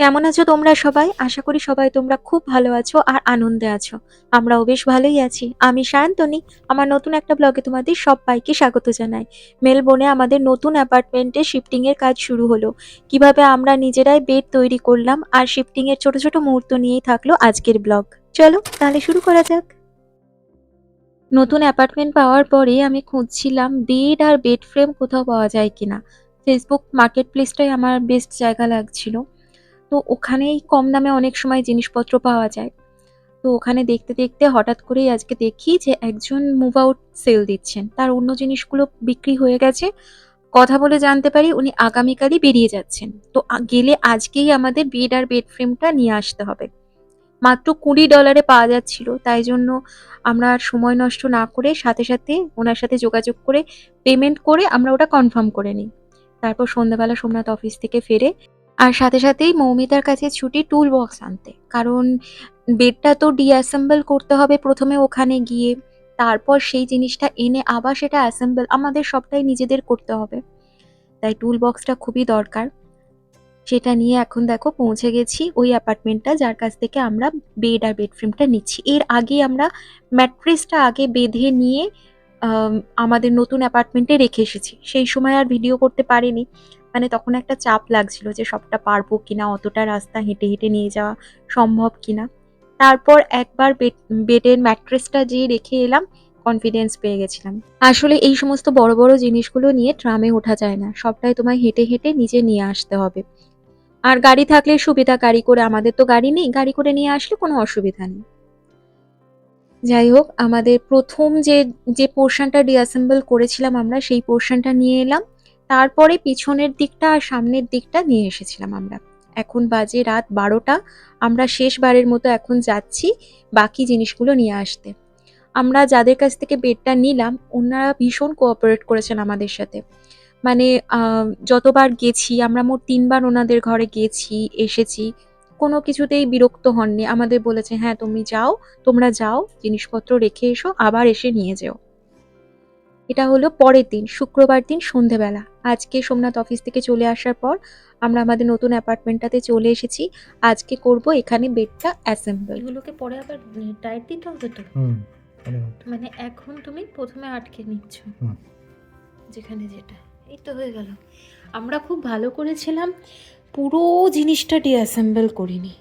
কেমন আছো তোমরা সবাই? আশা করি সবাই তোমরা খুব ভালো আছো আর আনন্দে আছো। আমরাও বেশ ভালোই আছি। আমি সায়ন্তনী। আমার নতুন একটা ব্লগে তোমাদের সব্বাইকে স্বাগত জানাই। মেলবোর্নে আমাদের নতুন অ্যাপার্টমেন্টে শিফটিং এর কাজ শুরু হলো। কিভাবে আমরা নিজেরাই বেড তৈরি করলাম আর শিফটিং এর ছোট ছোট মুহূর্ত নিয়েই থাকলো আজকের ব্লগ। চলো তাহলে শুরু করা যাক। নতুন অ্যাপার্টমেন্ট পাওয়ার পরে আমি খুঁজছিলাম বেড আর বেড ফ্রেম কোথাও পাওয়া যায় কিনা। ফেসবুক মার্কেট প্লেসটাই আমার বেস্ট জায়গা লাগছিল। তো ওখানেই কম দামে অনেক সময় জিনিসপত্র পাওয়া যায়। তো ওখানে দেখতে দেখতে হঠাৎ করেই আজকে দেখি যে একজন মুভ আউট সেল দিচ্ছেন। তার অন্য জিনিসগুলো বিক্রি হয়ে গেছে। কথা বলে জানতে পারি উনি আগামীকালই বেরিয়ে যাচ্ছেন। তো গেলে আজকেই আমাদের বেড আর বেড ফ্রেমটা নিয়ে আসতে হবে। মাত্র $20 পাওয়া যাচ্ছিল। তাই জন্য আমরা আর সময় নষ্ট না করে সাথে সাথে ওনার সাথে যোগাযোগ করে পেমেন্ট করে আমরা ওটা কনফার্ম করে নিই। তারপর সন্ধ্যাবেলা সোমনাথ অফিস থেকে ফেরে আর সাথে সাথেই মৌমিতার কাছে ছুটি টুল বক্স আনতে। কারণ বেডটা তো ডিঅ্যাসেম্বল করতে হবে প্রথমে ওখানে গিয়ে। তারপর সেই জিনিসটা এনে আবার সেটা অ্যাসেম্বল আমাদের সবটাই নিজেদের করতে হবে। তাই টুল বক্সটা খুবই দরকার। সেটা নিয়ে এখন দেখো পৌঁছে গেছি ওই অ্যাপার্টমেন্টটা যার কাছ থেকে আমরা বেড আর বেড ফ্রেমটা নিচ্ছি। এর আগে আমরা ম্যাট্রেসটা আগে বেঁধে নিয়ে আম আমাদের নতুন অ্যাপার্টমেন্টে রেখে এসেছি। সেই সময় আর ভিডিও করতে পারিনি। মানে তখন একটা চাপ লাগছিল যে সবটা পারবো কিনা, অতটা রাস্তা হেঁটে হেঁটে নিয়ে যাওয়া সম্ভব কিনা। তারপর একবার বেডের ম্যাট্রেসটা যেয়ে রেখে এলাম, কনফিডেন্স পেয়ে গেছিলাম। আসলে এই সমস্ত বড় বড় জিনিসগুলো নিয়ে ট্রামে ওঠা যায় না, সবটাই তোমায় হেঁটে হেঁটে নিজে নিয়ে আসতে হবে। আর গাড়ি থাকলে সুবিধা, গাড়ি করে, আমাদের তো গাড়ি নেই, গাড়ি করে নিয়ে আসলে কোনো অসুবিধা নেই। যাই হোক, আমাদের প্রথম যে পোর্শনটা ডিঅ্যাসেম্বল করেছিলাম আমরা সেই পোর্শনটা নিয়ে এলাম। তারপরে পিছনের দিকটা আর সামনের দিকটা নিয়ে এসেছিলাম আমরা। এখন বাজে রাত 12টা। আমরা শেষবারের মতো এখন যাচ্ছি বাকি জিনিসগুলো নিয়ে আসতে। আমরা যাদের কাছ থেকে বেডটা নিলাম ওনারা ভীষণ কোঅপারেট করেছেন আমাদের সাথে। মানে যতবার গেছি আমরা মোট ৩ বার ওনাদের ঘরে গেছি, এসেছি। কোনো কিছুতেই বিরক্ত হননি। আমাদের বলেছে, "হ্যাঁ, তোমরা যাও, জিনিসপত্র রেখে এসো, আবার এসে নিয়ে যেও।" এটা হলো পরের দিন, শুক্রবার দিন সন্ধেবেলা। আজকে সোমনাথ অফিস থেকে চলে আসার পর আমরা আমাদের নতুন অ্যাপার্টমেন্টটাতে চলে এসেছি। আজকে করব এখানে বেডটা অ্যাসেম্বল। এগুলোকে পরে আবার টাইট দিতে হবে তো? মানে এখন তুমি প্রথমে আটকে নিচ্ছ যেখানে যেটা। এই তো হয়ে গেল। আমরা খুব ভালো করেছিলাম, পুরো জিনিসটা ডিঅ্যাসেম্বল করিনি।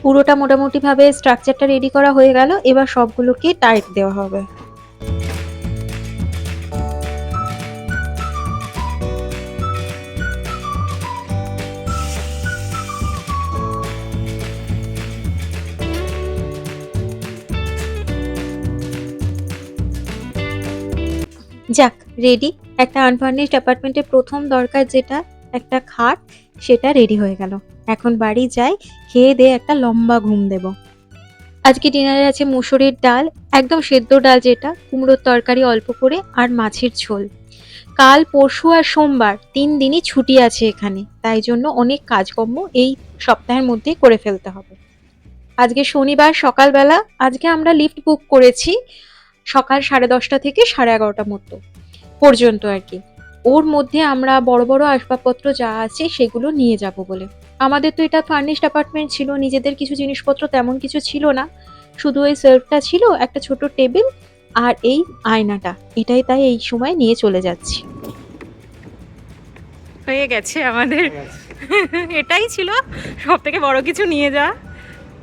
পুরোটা মোটামুটিভাবে স্ট্রাকচারটা রেডি করা হয়ে গেল। এবার সবগুলোকে টাইট দেওয়া হবে। যাক, রেডি। একটা আনফার্নিশড অ্যাপার্টমেন্টের প্রথম দরকার যেটা, একটা খাট, সেটা রেডি হয়ে গেল। এখন বাড়ি যাই, খেয়ে দেয়ে একটা লম্বা ঘুম দেব। আজকে ডিনারে আছে মুসুরির ডাল, একদম সেদ্ধ ডাল যেটা, কুমড়োর তরকারি অল্প করে আর মাছের ঝোল। কাল, পরশু আর সোমবার ৩ দিনই ছুটি আছে এখানে। তাই জন্য অনেক কাজকর্ম এই সপ্তাহের মধ্যেই করে ফেলতে হবে। আজকে শনিবার সকালবেলা, আজকে আমরা লিফট বুক করেছি সকাল 10:30 থেকে 11:30 মতো পর্যন্ত আর কি। ওর মধ্যে আমরা বড় বড় আসবাবপত্র যা আছে সেগুলো নিয়ে যাব বলে। আমাদের তো এটা ফার্নিশড অ্যাপার্টমেন্ট ছিল, নিজেদের কিছু জিনিসপত্র তেমন কিছু ছিল না। শুধু ওই সেলফটা ছিল, একটা ছোট টেবিল আর এই আয়নাটা, এটাই তাই এই সময় নিয়ে চলে যাচ্ছি। হয়ে গেছে আমাদের। এটাই ছিল সব থেকে বড় কিছু নিয়ে যাওয়া।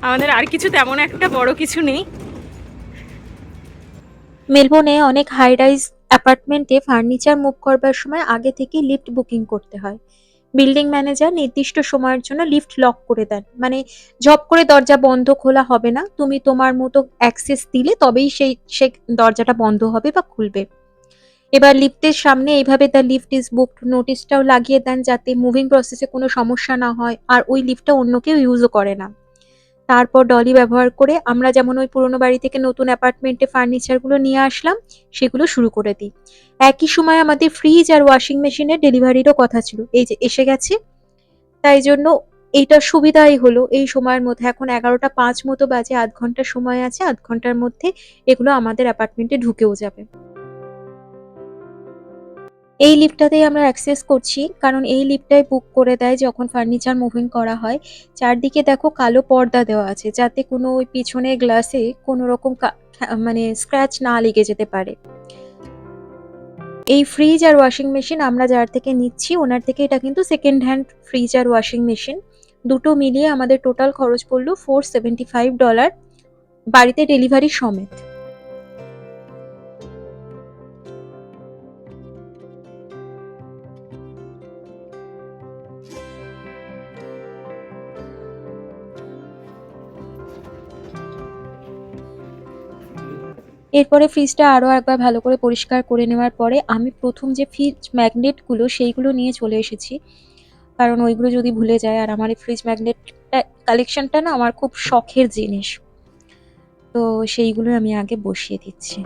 আমাদের আর কিছু তেমন একটা বড় কিছু নেই। মেলবোর্নে অনেক হাই রাইজ অ্যাপার্টমেন্টে ফার্নিচার মুভ করবার সময় আগে থেকে লিফট বুকিং করতে হয়। বিল্ডিং ম্যানেজার নির্দিষ্ট সময়ের জন্য লিফট লক করে দেন। মানে ঝপ করে দরজা বন্ধ খোলা হবে না, তুমি তোমার মতো অ্যাক্সেস দিলে তবেই সেই দরজাটা বন্ধ হবে বা খুলবে। এবার লিফটের সামনে এইভাবে দ্য লিফট ইজ বুকড নোটিশটাও লাগিয়ে দেন যাতে মুভিং প্রসেসে কোনো সমস্যা না হয় আর ওই লিফটটা অন্য কেউ ইউজও করে না। তারপর ডলি ব্যবহার করে আমরা যেমন ওই পুরোনো বাড়ি থেকে নতুন অ্যাপার্টমেন্টে ফার্নিচারগুলো নিয়ে আসলাম, সেগুলো শুরু করে দিই। একই সময় আমাদের ফ্রিজ আর ওয়াশিং মেশিনের ডেলিভারিরও কথা ছিল, এই যে এসে গেছে। তাই জন্য এইটা সুবিধাই হলো এই সময়ের মধ্যে। এখন 11টা 5 মতো বাজে, আধ ঘন্টা সময় আছে, আধ ঘন্টার মধ্যে এগুলো আমাদের অ্যাপার্টমেন্টে ঢুকেও যাবে। এই লিফটটাতেই আমরা অ্যাক্সেস করছি, কারণ এই লিফটটাই বুক করে দেয় যখন ফার্নিচার মুভিং করা হয়। চারদিকে দেখো কালো পর্দা দেওয়া আছে, যাতে কোনো ওই পিছনের গ্লাসে কোনো রকম মানে স্ক্র্যাচ না লেগে যেতে পারে। এই ফ্রিজ আর ওয়াশিং মেশিন আমরা যার থেকে নিচ্ছি ওনার থেকে এটা কিন্তু সেকেন্ড হ্যান্ড ফ্রিজ আর ওয়াশিং মেশিন। দুটো মিলিয়ে আমাদের টোটাল খরচ পড়লো $475, বাড়িতে ডেলিভারি সমেত। এরপরে ফ্রিজটা আরও একবার ভালো করে পরিষ্কার করে নেওয়ার পরে আমি প্রথম যে ফ্রিজ ম্যাগনেটগুলো সেইগুলো নিয়ে চলে এসেছি, কারণ ওইগুলো যদি ভুলে যায়। আর আমার এই ফ্রিজ ম্যাগনেটটা কালেকশনটা না আমার খুব শখের জিনিস, তো সেইগুলো আমি আগে বসিয়ে দিচ্ছি।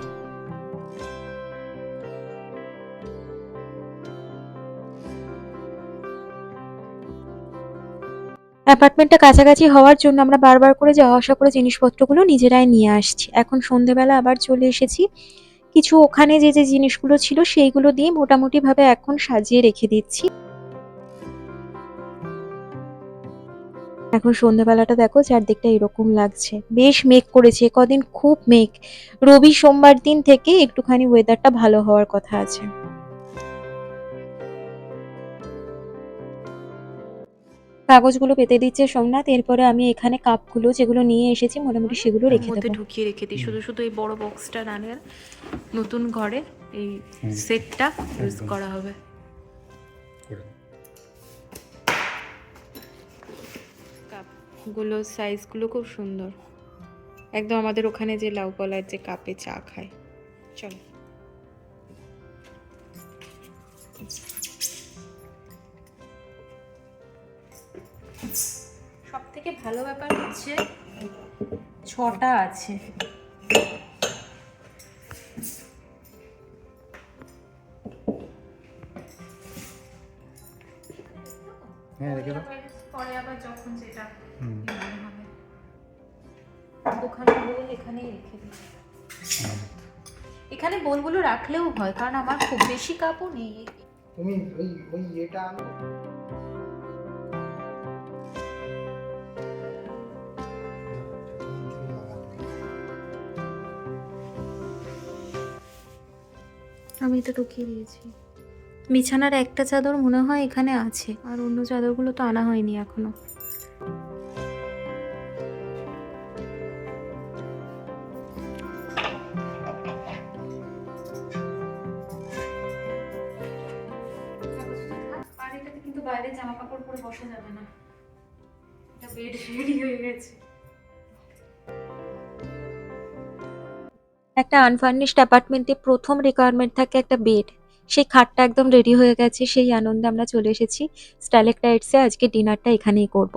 অ্যাপার্টমেন্টটা কাছাকাছি হওয়ার জন্য আমরা বারবার করে যাওয়া আসা করে জিনিসপত্রগুলো নিজেরাই নিয়ে আসছি। এখন সন্ধেবেলা আবার চলে এসেছি, কিছু ওখানে যে যে জিনিসগুলো ছিল সেইগুলো দিয়ে মোটামুটিভাবে এখন সাজিয়ে রেখে দিচ্ছি। এখন সন্ধ্যেবেলাটা দেখো চারদিকটা এরকম লাগছে, বেশ মেঘ করেছে কদিন, খুব মেঘ। রবি সোমবার দিন থেকে একটুখানি ওয়েদারটা ভালো হওয়ার কথা আছে। কাগজগুলো পেতে দিচ্ছে সোমনাথ, এরপরে আমি এখানে কাপগুলো যেগুলো নিয়ে এসেছি মোটামুটি সেগুলো রেখে দেবো। ঢুকিয়ে রেখে দিই, শুধু শুধু এই বড় বক্সটা রানের নতুন ঘরে এই সেটটা ইউজ করা হবে। কাপগুলো সাইজগুলো খুব সুন্দর, একদম আমাদের ওখানে যে লাউ কলার যে কাপে চা খায়। চলো, সব থেকে ভালো ব্যাপার হচ্ছে 6টা আছে। হ্যাঁ রেখে দাও। পরে আবার যখন যেটা মনে হবে, ওখানে বোল এখানেই রেখে দিই। এখানে বোলগুলো রাখলেও হয়, কারণ আমার খুব বেশি কাপও নেই। তুমি ওই এটা আনো। আমি এটা ঢুকিয়ে দিয়েছি। বিছানার একটা চাদর মনে হয় এখানে আছে, আর অন্য চাদরগুলো তো আনা হয়নি এখনো। আর এটাতে কিন্তু বাইরে জামা কাপড় পরে বসা যাবে না, এটা বেড রেডি হয়ে গেছে। একটা আনফার্নিশড অ্যাপার্টমেন্টে প্রথম রিকোয়ারমেন্ট থাকে একটা বেড। সেই খাটটা একদম রেডি হয়ে গেছে, সেই আনন্দে আমরা চলে এসেছি স্টাইলেক্টাইটসে। আজকে ডিনারটা এখানেই করব।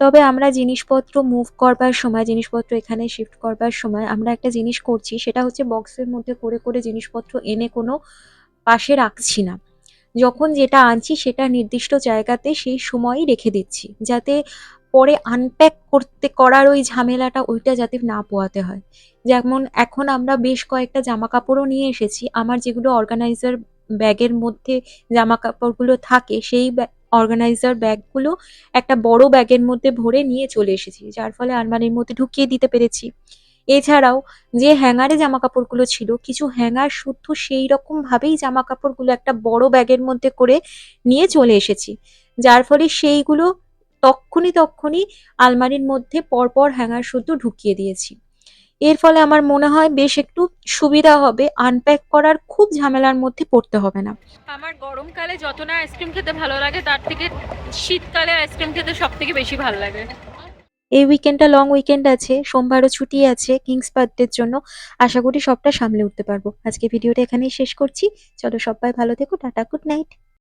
তবে আমরা জিনিসপত্র মুভ করবার সময়, জিনিসপত্র এখানে শিফট করবার সময় আমরা একটা জিনিস করছি, সেটা হচ্ছে বক্সের মধ্যে করে করে জিনিসপত্র এনে কোনো পাশে রাখছি না। যখন যেটা আনছি সেটা নির্দিষ্ট জায়গাতে সেই সময়ই রেখে দিচ্ছি, যাতে পরে আনপ্যাক করার ওই ঝামেলাটা ওইটা যাতে না পোহাতে হয়। যেমন এখন আমরা বেশ কয়েকটা জামা কাপড়ও নিয়ে এসেছি, আমার যেগুলো অর্গানাইজার ব্যাগের মধ্যে জামা কাপড়গুলো থাকে সেই অর্গানাইজার ব্যাগগুলো একটা বড় ব্যাগের মধ্যে ভরে নিয়ে চলে এসেছি, যার ফলে আলমারির মধ্যে ঢুকিয়ে দিতে পেরেছি। এছাড়াও যে হ্যাঙ্গারে জামা কাপড়গুলো ছিল, কিছু হ্যাঙ্গার শুদ্ধ সেই রকম ভাবেই জামা কাপড়গুলো একটা বড় ব্যাগের মধ্যে করে নিয়ে চলে এসেছি, যার ফলে সেইগুলো তক্ষুনি আলমারির মধ্যে পরপর হ্যাঙ্গার শুদ্ধ ঢুকিয়ে দিয়েছি। এর ফলে আমার মনে হয় বেশ একটু সুবিধা হবে, আনপ্যাক করার খুব ঝামেলার মধ্যে পড়তে হবে না। আমার গরমকালে যত না আইসক্রিম খেতে ভালো লাগে, তার থেকে শীতকালে আইসক্রিম খেতে সব থেকে বেশি ভালো লাগে। এই উইকেন্ডটা লং উইকেন্ড আছে, সোমবারও ছুটি আছে কিংস বার্থডের জন্য। আশা করি সবটা সামলে উঠতে পারবো। আজকে ভিডিওটা এখানেই শেষ করছি। চলো সবাই ভালো থেকো, টাটা, গুড নাইট।